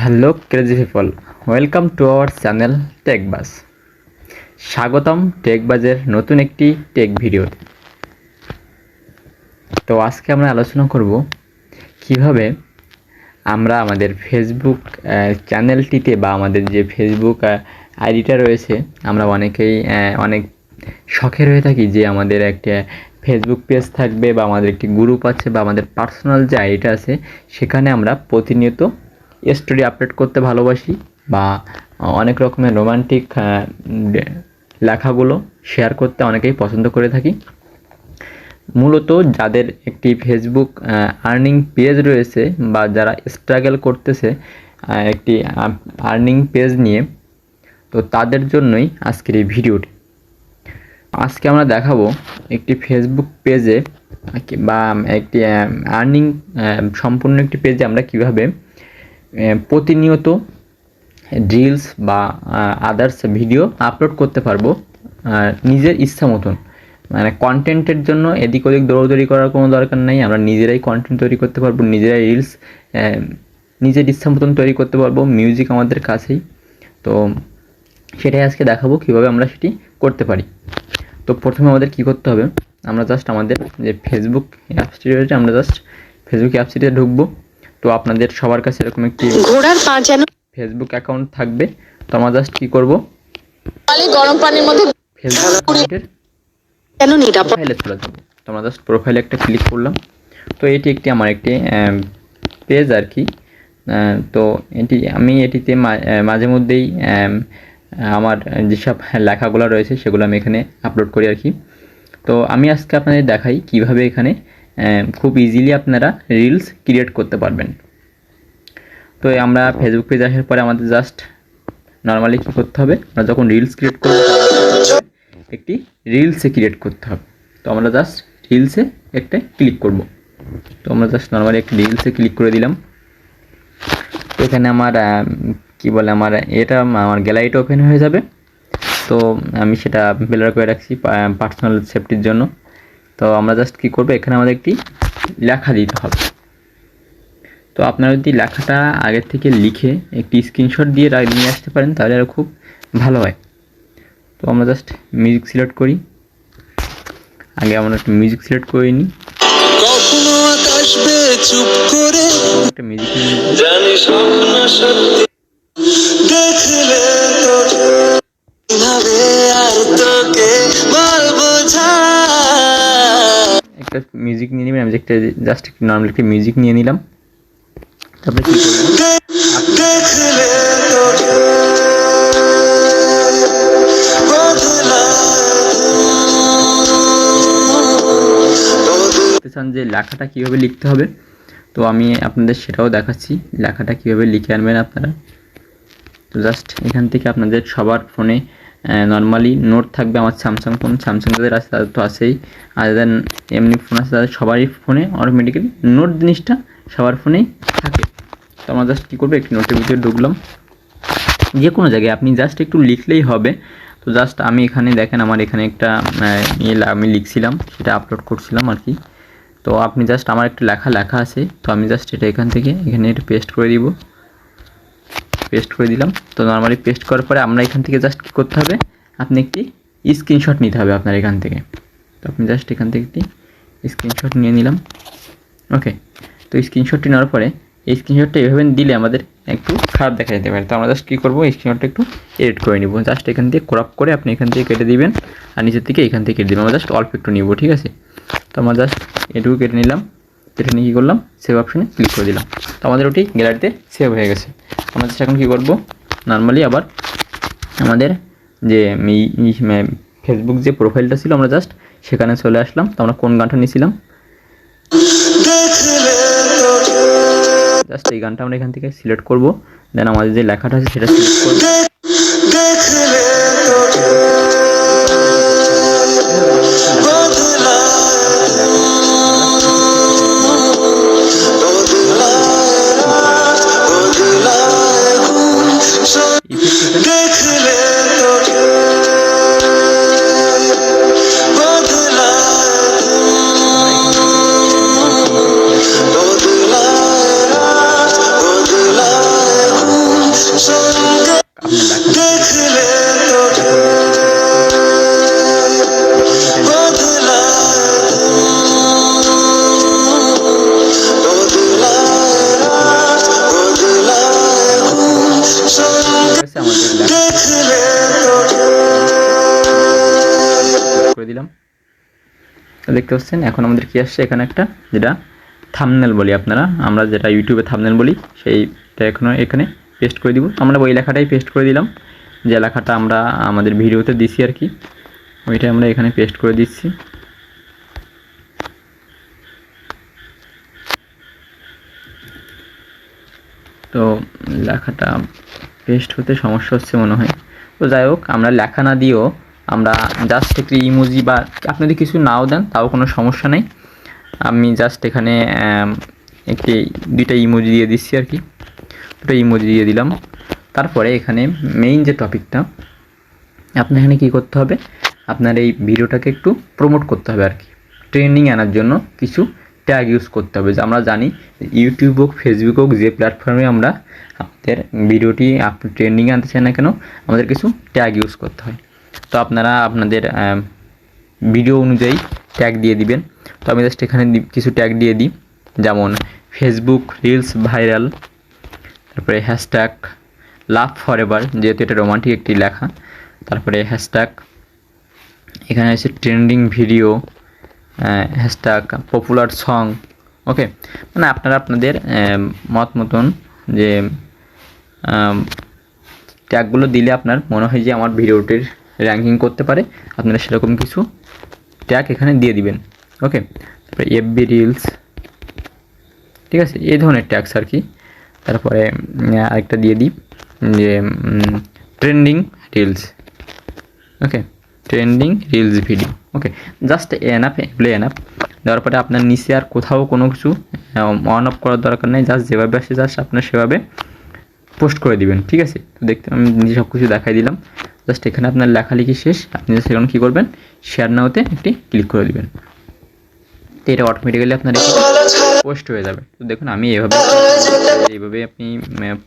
Hello crazy people, welcome to our channel Techbaz. স্বাগতম টেকবাজের নতুন একটি টেক ভিডিওতে। তো আজকে আমরা আলোচনা করব কিভাবে আমরা আমাদের ফেসবুক চ্যানেলটিতে বা আমাদের যে ফেসবুক আইডিটা রয়েছে, আমরা অনেকেই অনেক শখের হয়ে থাকি যে আমাদের একটা ফেসবুক পেজ থাকবে বা আমাদের একটি গ্রুপ আছে বা আমাদের পার্সোনাল যে আইডিটা আছে সেখানে আমরা প্রতিনিয়ত স্টোরি আপলোড করতে ভালোবাসি বা অনেক রকমের রোমান্টিক লেখাগুলো শেয়ার করতে অনেকেই পছন্দ করে থাকি। মূলত যাদের একটি ফেসবুক আর্নিং পেজ রয়েছে বা যারা স্ট্রাগল করতেছে একটি আর্নিং পেজ নিয়ে, তো তাদের জন্যই আজকের এই ভিডিওটি। আজকে আমরা দেখাবো একটি ফেসবুক পেজে বা একটি আর্নিং সম্পূর্ণ একটি পেজে আমরা কিভাবে প্রতিনিয়ত রিলস বা আদার্স ভিডিও আপলোড করতে পারবো নিজের ইচ্ছা মতন। মানে কন্টেন্টের জন্য এদিক ওদিক দৌড়দৌড়ি করার কোনো দরকার নেই, আমরা নিজেরাই কন্টেন্ট তৈরি করতে পারবো, নিজেরাই রিলস নিজের ইচ্ছা মতন তৈরি করতে পারবো। মিউজিক আমাদের কাছেই, তো সেটাই আজকে দেখাবো কীভাবে আমরা সেটি করতে পারি। তো প্রথমে আমাদের কি করতে হবে, আমরা জাস্ট আমাদের যে ফেসবুক অ্যাপসটি রয়েছে আমরা জাস্ট ফেসবুক অ্যাপসটিতে ঢুকবো। তো আপনাদের সবার কাছে এরকম একটি ফেসবুক অ্যাকাউন্ট থাকবে। তো আমরা জাস্ট কি করবো, গরম পানির মধ্যে ফেসবুকের প্রোফাইলে চলে যাবো। তো আমরা জাস্ট প্রোফাইলে একটা ক্লিক করলাম। তো এটি একটি আমার একটি পেজ আর কি। তো আমি এটিতে মাঝে মধ্যেই আমার যেসব লেখাগুলো রয়েছে সেগুলো আমি এখানে আপলোড করি আর কি। তো আমি আজকে আপনাদের দেখাই কিভাবে এখানে খুব ইজিলি আপনারা রিলস ক্রিয়েট করতে পারবেন। তো আমরা ফেসবুক পেজ আসার পরে আমাদের জাস্ট নর্মালি কী করতে হবে, আমরা যখন রিলস ক্রিয়েট করব একটি রিলসে ক্রিয়েট করতে হবে। তো আমরা জাস্ট রিলসে একটা ক্লিক করব। তো আমরা জাস্ট নর্মালি একটা রিলসে ক্লিক করে দিলাম। তো এখানে আমার আমার গ্যালারিটা ওপেন হয়ে যাবে। তো আমি সেটা ব্লার করে রাখছি পার্সোনাল সেফটির জন্য। তো আমরা জাস্ট কী করবো, এখানে আমাদের একটি লেখা দিতে হবে। তো আপনারা যদি লেখাটা আগের থেকে লিখে একটি স্ক্রিনশট দিয়ে নিয়ে আসতে পারেন তাহলে আরও খুব ভালো হয়। তো আমরা জাস্ট মিউজিক সিলেক্ট করি। আগে আমরা একটা মিউজিক সিলেক্ট করে নিই। একটা মিউজিক একটা মিউজিক নিয়ে নেবেন। আমি একটা জাস্ট নর্মাল একটা মিউজিক নিয়ে নিলাম। তারপরে কি করব, চান যে লেখাটা কীভাবে লিখতে হবে, তো আমি আপনাদের সেটাও দেখাচ্ছি লেখাটা কীভাবে লিখে আনবেন আপনারা। তো জাস্ট এখান থেকে আপনাদের সবার ফোনে নর্মালি নোট থাকবে। আমার স্যামসাং ফোন, স্যামসাং যাদের আছে তাদের তো আছেই, আর যাদের এমনি ফোন আছে তাদের সবারই ফোনে অটোমেটিক্যালি নোট জিনিসটা সবার ফোনেই থাকে। তো আমরা জাস্ট কী করবো, একটি নোটের ভিতরে ঢুকলাম। যে কোনো জায়গায় আপনি জাস্ট একটু লিখলেই হবে। তো জাস্ট আমি এখানে দেখেন আমার এখানে একটা আমি লিখছিলাম, সেটা আপলোড করছিলাম আর কি। তো আপনি জাস্ট আমার একটা লেখা আছে, তো আমি জাস্ট এটা এখানে এটা পেস্ট করে দিব। পেস্ট করে দিলাম। তো নর্মালি পেস্ট করার পরে আমরা এখান থেকে জাস্ট কী করতে হবে, আপনি একটি স্ক্রিনশট নিতে হবে আপনার এখান থেকে। তো আপনি জাস্ট এখান থেকে একটি স্ক্রিনশট নিয়ে নিলাম। ওকে, তো স্ক্রিনশটটি নেওয়ার পরে এই স্ক্রিনশটটা এভাবে দিলে আমাদের একটু খারাপ দেখা যেতে পারে। তো আমরা জাস্ট কী করবো, এই স্ক্রিনশটটা একটু এডিট করে নিব। জাস্ট এখান থেকে ক্রপ করে আপনি এখান থেকে কেটে দিবেন, আর নিচের থেকে এখান থেকে কেটে দেবেন। আমরা জাস্ট অল্প একটু নিব, ঠিক আছে। তো আমরা জাস্ট এটুকু কেটে নিলাম। কেটে নিয়ে কী করলাম, সেভ অপশানে ক্লিক করে দিলাম। তো আমাদের ওটি গ্যালারিতে সেভ হয়ে গেছে। আমরা জাস্ট এখন কী করবো, নর্মালি আবার আমাদের যে ফেসবুক যে প্রোফাইলটা ছিল আমরা জাস্ট সেখানে চলে আসলাম। তো আমরা কোন গানটা নিয়েছিলাম, জাস্ট এই গানটা আমরা এখান থেকে সিলেক্ট করব। দেন আমাদের যে লেখাটা আছে সেটা সিলেক্ট করব। তো দেখতে পাচ্ছেন এখন আমাদের কি আসছে, এখানে একটা যেটা থাম্বনেল বলি আমরা যেটা ইউটিউবে থাম্বনেল বলি সেইটা এখানে পেস্ট করে দিব। আমরা ওই লেখাটাই পেস্ট করে দিলাম, যে লেখাটা আমরা আমাদের ভিডিওতে দিছি আর কি, ওইটা আমরা এখানে পেস্ট করে দিচ্ছি। তো লেখাটা পেস্ট হতে সমস্যা হচ্ছে মনে হয়। তো যাই হোক, আমরা লেখা না দিয়েও আমরা জাস্ট একটি ইমোজি বা আপনি যদি কিছু নাও দেন তাও কোনো সমস্যা নেই। আমি জাস্ট এখানে দুইটা ইমোজি দিয়ে দিচ্ছি আর কি, দুটো ইমোজি দিয়ে দিলাম। তারপরে এখানে মেইন যে টপিকটা, আপনার এখানে কী করতে হবে, আপনার এই ভিডিওটাকে একটু প্রমোট করতে হবে আর কি, ট্রেন্ডিং আনার জন্য কিছু ট্যাগ ইউজ করতে হবে। যে আমরা জানি ইউটিউব হোক, ফেসবুক হোক, যে প্ল্যাটফর্মে আমরা আমাদের ভিডিওটি ট্রেন্ডিং আনতে চাই না কেন, আমাদের কিছু ট্যাগ ইউজ করতে হয়। তো আপনারা আপনাদের ভিডিও অনুযায়ী ট্যাগ দিয়ে দিবেন। তো আমি জাস্ট এখানে কিছু ট্যাগ দিয়ে দিই, যেমন ফেসবুক রিলস ভাইরাল, তারপরে হ্যাশট্যাগ লাভ ফর এভার, যেহেতু এটা রোমান্টিক একটি লেখা। তারপরে হ্যাশট্যাগ এখানে আছে trending video, hashtag popular song. Okay, মানে আপনারা আপনাদের মত মতন যে ট্যাগগুলো দিলে আপনার মনে হয় যে আমার ভিডিওটির র্যাঙ্কিং করতে পারে, আপনারা সেরকম কিছু ট্যাগ এখানে দিয়ে দিবেন। ওকে, তারপরে এফবি রিলস, ঠিক আছে, এই ধরনের ট্যাগস আর কি। তারপরে আরেকটা দিয়ে দিই যে ট্রেন্ডিং রিলস। ওকে, ট্রেন্ডিং রিলস ভিডিও। ওকে, জাস্ট এনাফ, এগুলো এনাফ। দেওয়ার পরে আপনার নিচে আর কোথাও কোনো কিছু অন অফ করার দরকার নেই, জাস্ট যেভাবে আসে জাস্ট আপনার সেভাবে পোস্ট করে দিবেন। ঠিক আছে, তো দেখতে আমি নিজে সব কিছু দেখাই দিলাম। জাস্ট এখানে আপনার লেখালেখি শেষ, আপনি সেখানে কী করবেন, শেয়ার নাওতে একটি ক্লিক করে দিবেন। তো এটা অটোমেটিক্যালি আপনার পোস্ট হয়ে যাবে। তো দেখুন আমি এইভাবে আপনি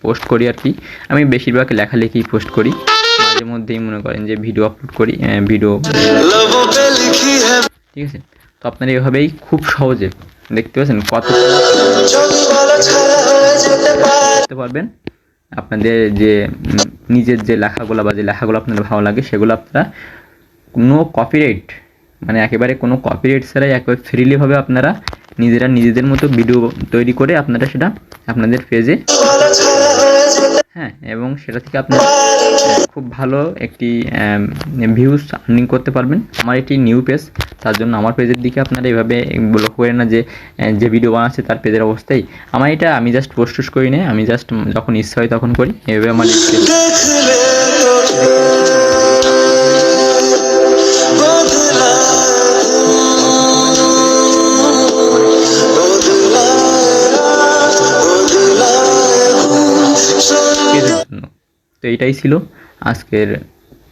পোস্ট করি আর কি। আমি বেশিরভাগ লেখালেখি পোস্ট করি, মাঝে মধ্যেই মনে করেন যে ভিডিও আপলোড করি, ভিডিও, ঠিক আছে। তো আপনারা এভাবেই খুব সহজে দেখতে পাচ্ছেন কত করতে পারবেন। আপনাদের যে নিজের যে লেখাগুলো বা যে লেখাগুলো আপনাদের ভালো লাগে সেগুলো আপনারা কোনো কপিরাইট, মানে একেবারে কোনো কপিরাইট ছাড়াই একেবারে ফ্রিলিভাবে আপনারা নিজেদের মতো ভিডিও তৈরি করে আপনারা সেটা আপনাদের পেজে, হ্যাঁ, এবং সেটা থেকে আপনারা খুব ভালো একটি ভিউজ আর্নিং করতে পারবেন। আমার এটি নিউ পেজ, তার জন্য আমার পেজের দিকে আপনারা এভাবে ব্লক করেন না যে ভিডিও বানাচ্ছে তার পেজের অবস্থায়। আমার এটা আমি জাস্ট পোস্ট করি না, আমি জাস্ট যখন ইচ্ছা হয় তখন করি। এভাবে আমার তো এইটাই ছিল আজকের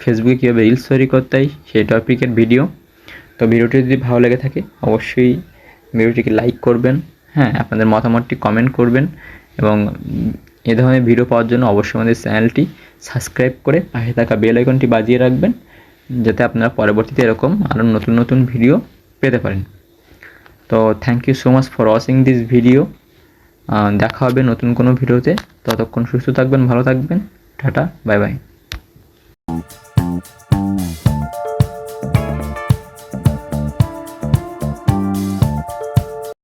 ফেসবুকে কীভাবে রিলস তৈরি করতে হয় সেই টপিকের ভিডিও। তো ভিডিওটি যদি ভালো লেগে থাকে অবশ্যই ভিডিওটিকে লাইক করবেন, হ্যাঁ, আপনাদের মতামতটি কমেন্ট করবেন, এবং এ ধরনের ভিডিও পাওয়ার জন্য অবশ্যই আমাদের চ্যানেলটি সাবস্ক্রাইব করে পাশে থাকা বেল আইকনটি বাজিয়ে রাখবেন, যাতে আপনারা পরবর্তীতে এরকম আরও নতুন নতুন ভিডিও পেতে পারেন। তো thank you so much for watching this video. দেখা হবে নতুন কোনো ভিডিওতে, ততক্ষণ সুস্থ থাকবেন, ভালো থাকবেন, টাটা, বাই বাই।